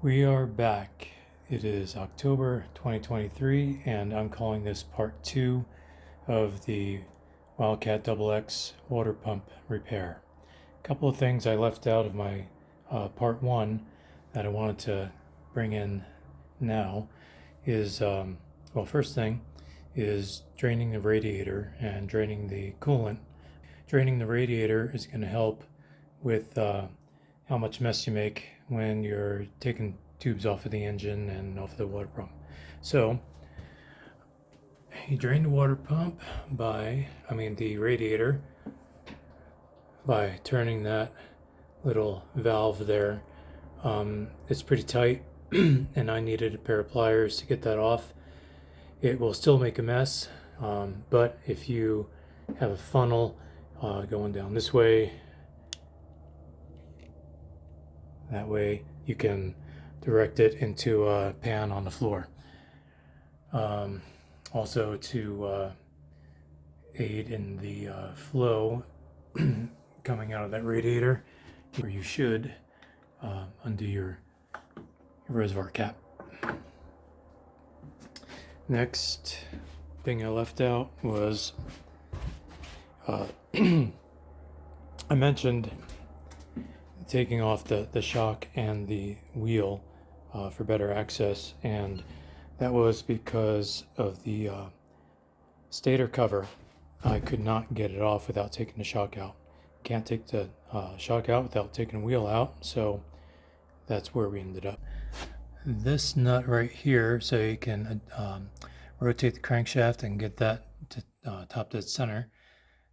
We are back. It is October 2023, and I'm calling this part 2 of the Wildcat XX water pump repair. A couple of things I left out of my part 1 that I wanted to bring in now is, first thing is draining the radiator and draining the coolant. Draining the radiator is going to help with how much mess you make when you're taking tubes off of the engine and off of the water pump. So you drain the water pump the radiator by turning that little valve there. It's pretty tight and I needed a pair of pliers to get that off. It will still make a mess, but if you have a funnel going down this way, that way you can direct it into a pan on the floor. Also to aid in the flow coming out of that radiator, where you should undo your reservoir cap. Next thing I left out was I mentioned taking off the shock and the wheel for better access, and that was because of the stator cover. I could not get it off without taking the shock out. Can't take the shock out without taking the wheel out, so that's where we ended up. This nut right here, so you can rotate the crankshaft and get that to top dead center,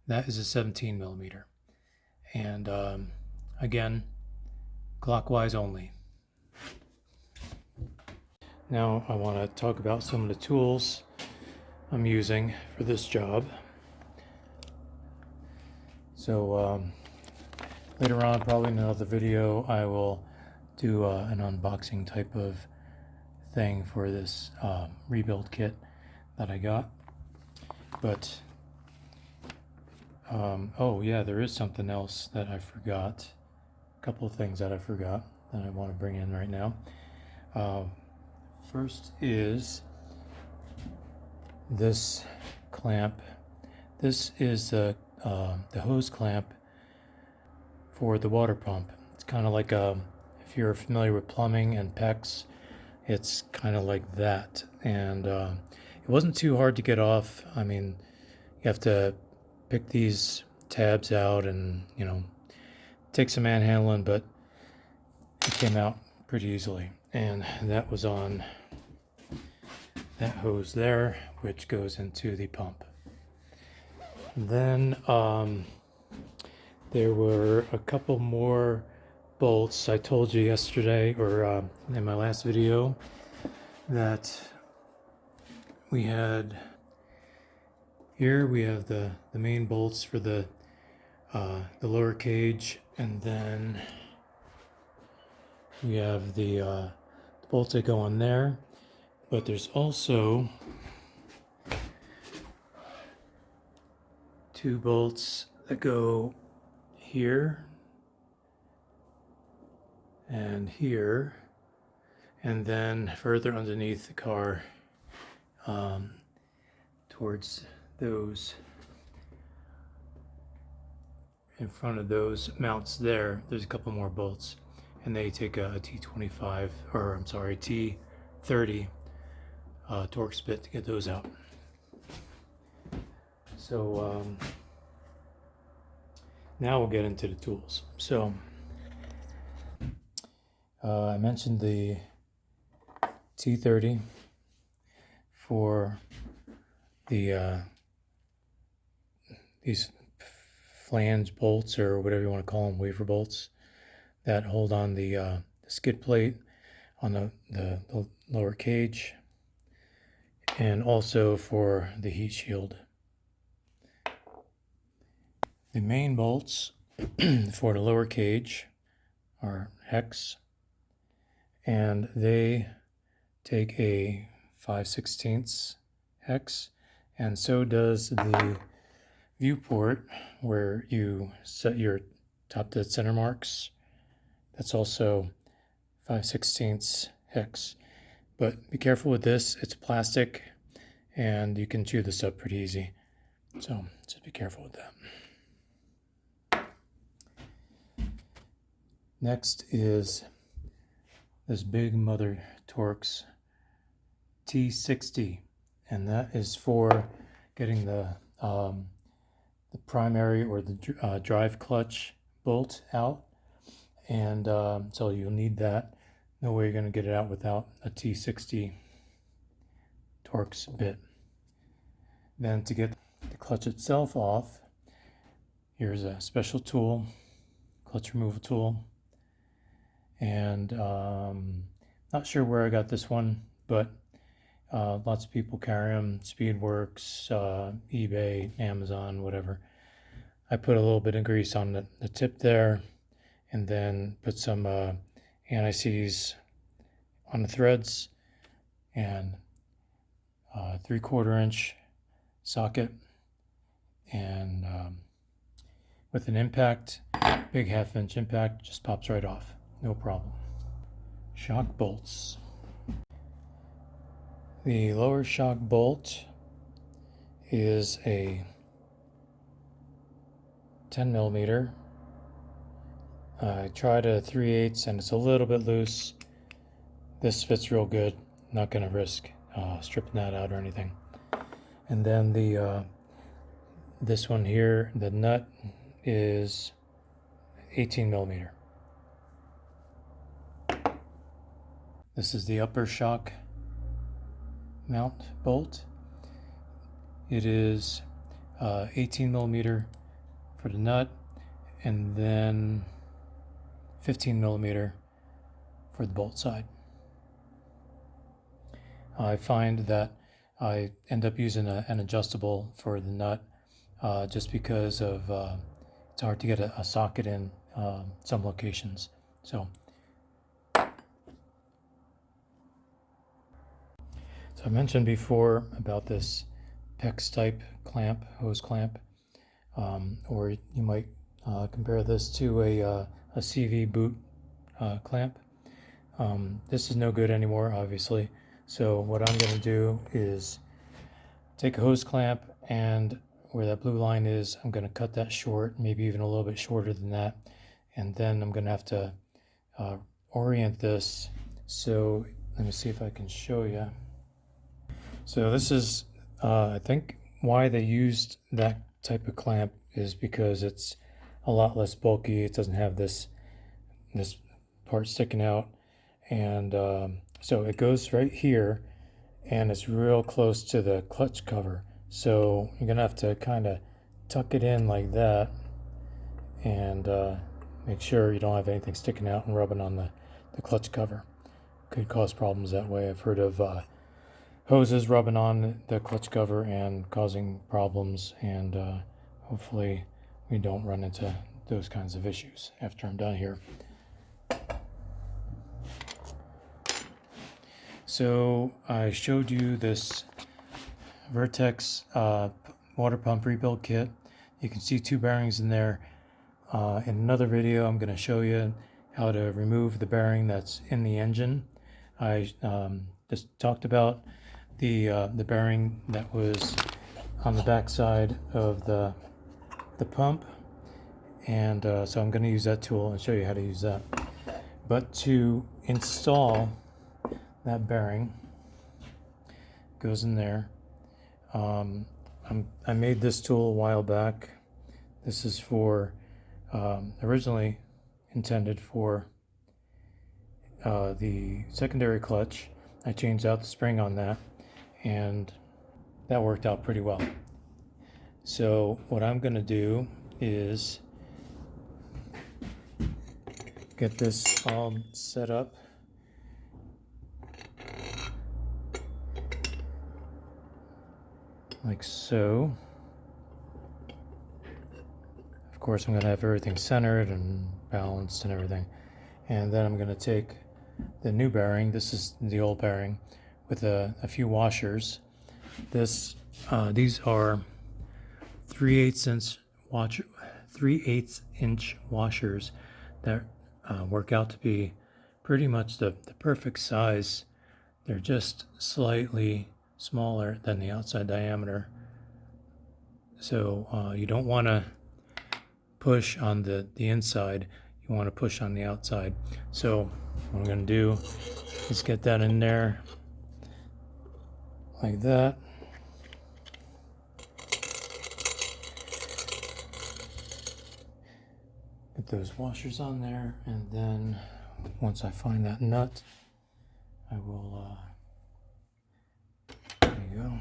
that is a 17 millimeter. And again, clockwise only. Now I want to talk about some of the tools I'm using for this job. So later on, probably in another video, I will do an unboxing type of thing for this rebuild kit that I got. But oh yeah, there is something else that I forgot. A couple of things that I forgot that I want to bring in right now. First is this clamp. This is the hose clamp for the water pump. It's kind of like if you're familiar with plumbing and PEX, it's kind of like that. And it wasn't too hard to get off. I mean, you have to pick these tabs out and, take some manhandling, but it came out pretty easily. And that was on that hose there, which goes into the pump. Then there were a couple more bolts. I told you yesterday, or in my last video, that we had here. We have the main bolts for the lower cage, and then we have the bolts that go on there. But there's also two bolts that go here and here, and then further underneath the car towards those, in front of those mounts there's a couple more bolts, and they take a T25, or I'm sorry, T30 Torx bit to get those out. So now we'll get into the tools. So I mentioned the T30 for the these flange bolts, or whatever you want to call them, wafer bolts that hold on the skid plate on the lower cage, and also for the heat shield. The main bolts for the lower cage are hex, and they take a 5/16 hex, and so does the viewport where you set your top dead center marks. That's also 5/16 hex. But be careful with this, it's plastic and you can chew this up pretty easy. So just be careful with that. Next is this big Mother Torx T60, and that is for getting the primary or the drive clutch bolt out, and so you'll need that. No way you're going to get it out without a T60 Torx bit. Then to get the clutch itself off, here's a special tool, clutch removal tool, and not sure where I got this one, but lots of people carry them, Speedworks, eBay, Amazon, whatever. I put a little bit of grease on the tip there, and then put some anti-seize on the threads, and 3/4 inch socket, and with an impact, big 1/2 inch impact, just pops right off, no problem. Shock bolts. The lower shock bolt is a 10 millimeter. I tried a 3/8 and it's a little bit loose. This fits real good. Not going to risk stripping that out or anything. And then the this one here, the nut is 18 millimeter. This is the upper shock mount bolt. It is 18 millimeter for the nut, and then 15 millimeter for the bolt side. I find that I end up using an adjustable for the nut just because of it's hard to get a socket in some locations. So I mentioned before about this PEX type clamp, hose clamp, or you might compare this to a CV boot clamp. This is no good anymore, obviously. So what I'm going to do is take a hose clamp, and where that blue line is, I'm going to cut that short, maybe even a little bit shorter than that. And then I'm going to have to orient this. So let me see if I can show you. So this is, I think, why they used that type of clamp is because it's a lot less bulky. It doesn't have this part sticking out, and so it goes right here, and it's real close to the clutch cover. So you're gonna have to kind of tuck it in like that, and make sure you don't have anything sticking out and rubbing on the clutch cover. Could cause problems that way. I've heard of hoses rubbing on the clutch cover and causing problems, and hopefully we don't run into those kinds of issues after I'm done here. So I showed you this Vertex water pump rebuild kit. You can see 2 bearings in there. In another video I'm going to show you how to remove the bearing that's in the engine. I just talked about the bearing that was on the back side of the pump, and so I'm going to use that tool and show you how to use that. But to install that bearing, goes in there. I made this tool a while back. This is for originally intended for the secondary clutch. I changed out the spring on that, and that worked out pretty well. So what I'm going to do is get this all set up. Like so. Of course, I'm going to have everything centered and balanced and everything. And then I'm going to take the new bearing. This is the old bearing with a few washers. These are 3/8 inch washers that work out to be pretty much the perfect size. They're just slightly smaller than the outside diameter. So you don't want to push on the inside, you want to push on the outside. So what I'm going to do is get that in there like that. Get those washers on there, and then once I find that nut, I will, there you go.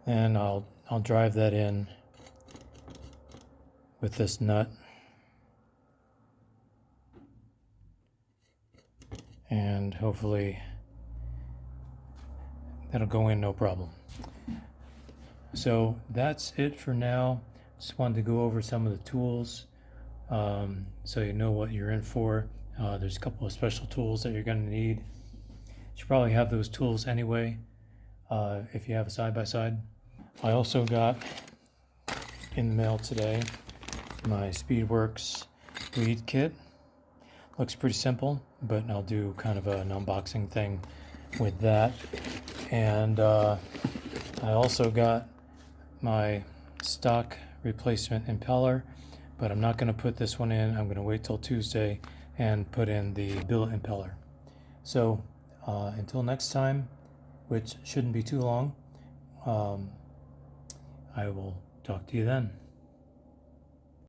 And I'll drive that in with this nut. And hopefully that'll go in no problem. So that's it for now. Just wanted to go over some of the tools so you know what you're in for. There's a couple of special tools that you're going to need. You should probably have those tools anyway if you have a side-by-side. I also got in the mail today my Speedworks lead kit. Looks pretty simple, but I'll do kind of an unboxing thing with that. And I also got my stock replacement impeller, but I'm not going to put this one in. I'm going to wait till Tuesday and put in the billet impeller. So until next time, which shouldn't be too long, I will talk to you then.